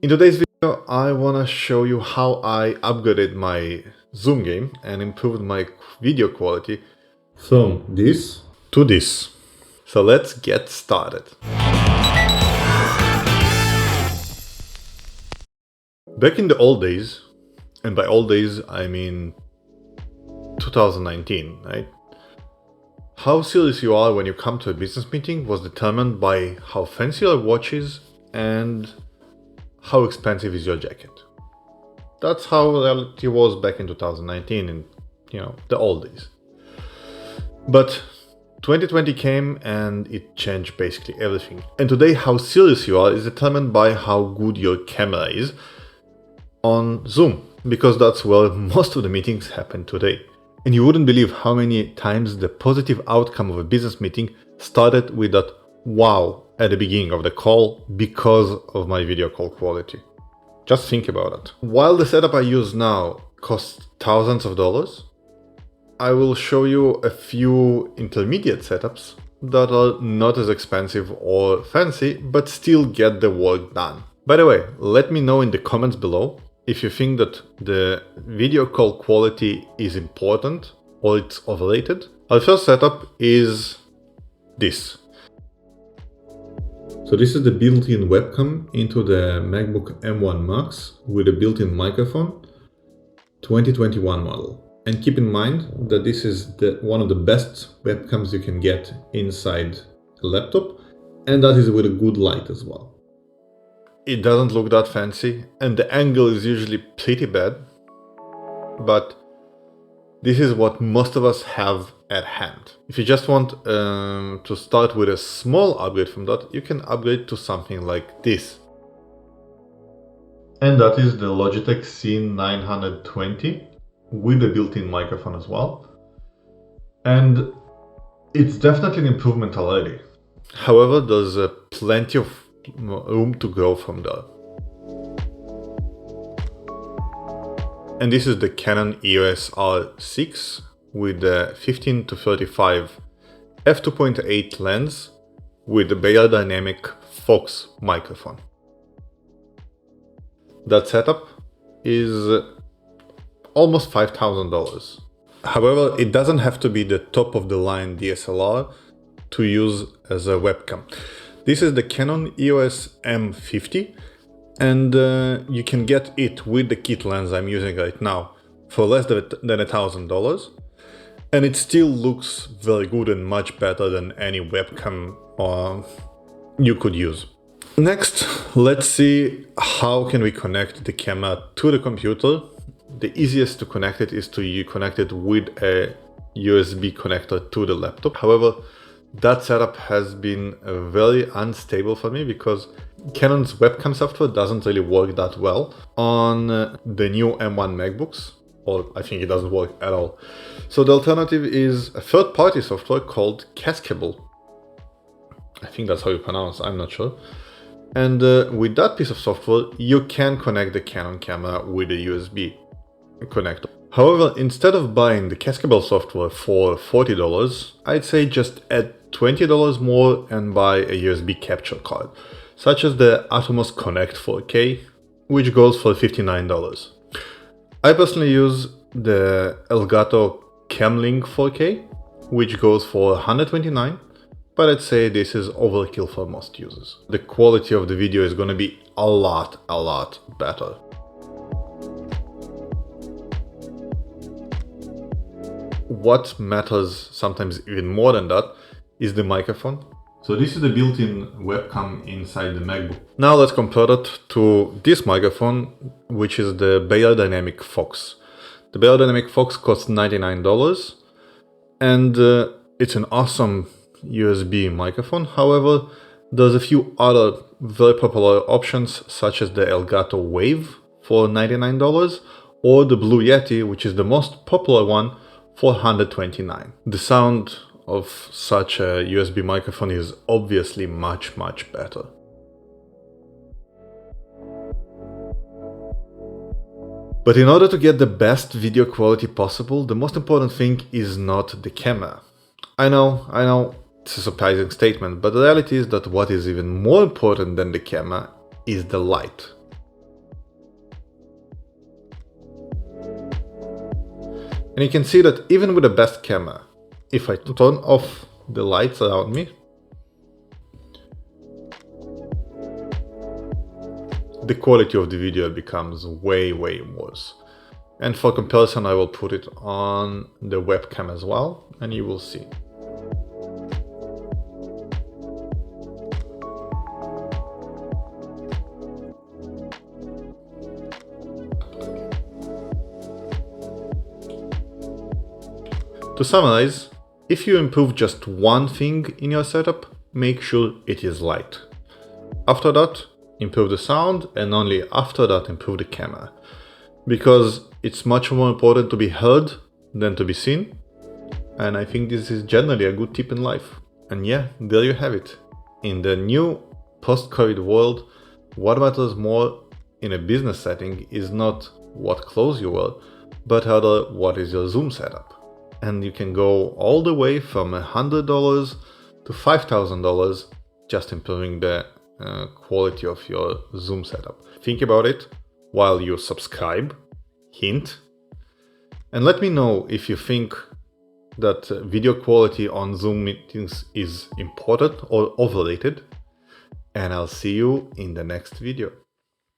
In today's video, I want to show you how I upgraded my Zoom game and improved my video quality from this to this. So let's get started. Back in the old days, and by old days I mean 2019, right? How serious you are when you come to a business meeting was determined by how fancy your watch is and how expensive is your jacket. That's how reality was back in 2019 in, the old days. But 2020 came and it changed basically everything. And today how serious you are is determined by how good your camera is on Zoom, because that's where most of the meetings happen today. And you wouldn't believe how many times the positive outcome of a business meeting started with that wow at the beginning of the call because of my video call quality. Just think about it. While the setup I use now costs thousands of dollars, I will show you a few intermediate setups that are not as expensive or fancy, but still get the work done. By the way, let me know in the comments below if you think that the video call quality is important or it's overrated. Our first setup is this. So this is the built-in webcam into the MacBook M1 Max with a built-in microphone, 2021 model. And keep in mind that this is one of the best webcams you can get inside a laptop, and that is with a good light as well. It doesn't look that fancy, and the angle is usually pretty bad, but this is what most of us have at hand. If you just want to start with a small upgrade from that, you can upgrade to something like this. And that is the Logitech C920 with a built-in microphone as well. And it's definitely an improvement already. However, there's plenty of room to grow from there. And this is the Canon EOS R6 with the 15-35 f2.8 lens with the BeyerDynamic Fox microphone. That setup is almost $5,000. However, it doesn't have to be the top of the line DSLR to use as a webcam. This is the Canon EOS M50, and you can get it with the kit lens I'm using right now for less than $1,000. And it still looks very good and much better than any webcam you could use. Next, let's see how can we connect the camera to the computer. The easiest to connect it is to connect it with a USB connector to the laptop. However, that setup has been very unstable for me because Canon's webcam software doesn't really work that well on the new M1 MacBooks, or I think it doesn't work at all. So the alternative is a third-party software called Cascable. I think that's how you pronounce it, I'm not sure. And with that piece of software, you can connect the Canon camera with a USB connector. However, instead of buying the Cascable software for $40, I'd say just add $20 more and buy a USB capture card, such as the Atomos Connect 4K, which goes for $59. I personally use the Elgato Cam Link 4K, which goes for $129, but I'd say this is overkill for most users. The quality of the video is going to be a lot better. What matters sometimes even more than that is the microphone. So this is the built-in webcam inside the MacBook. Now let's compare that to this microphone, which is the BeyerDynamic Fox. The BeyerDynamic Fox costs $99 and it's an awesome USB microphone. However, there's a few other very popular options such as the Elgato Wave for $99 or the Blue Yeti, which is the most popular one, for $129. The sound of such a USB microphone is obviously much better. But in order to get the best video quality possible, the most important thing is not the camera. I know, it's a surprising statement, but the reality is that what is even more important than the camera is the light. And you can see that even with the best camera, if I turn off the lights around me, the quality of the video becomes way worse. And for comparison, I will put it on the webcam as well, and you will see. To summarize, if you improve just one thing in your setup, make sure it is light. After that, improve the sound, and only after that improve the camera. Because it's much more important to be heard than to be seen. And I think this is generally a good tip in life. And yeah, there you have it. In the new post-COVID world, what matters more in a business setting is not what clothes you wear, but rather what is your Zoom setup. And you can go all the way from $100 to $5,000 just improving the quality of your Zoom setup. Think about it while you subscribe, hint, and let me know if you think that video quality on Zoom meetings is important or overrated, and I'll see you in the next video.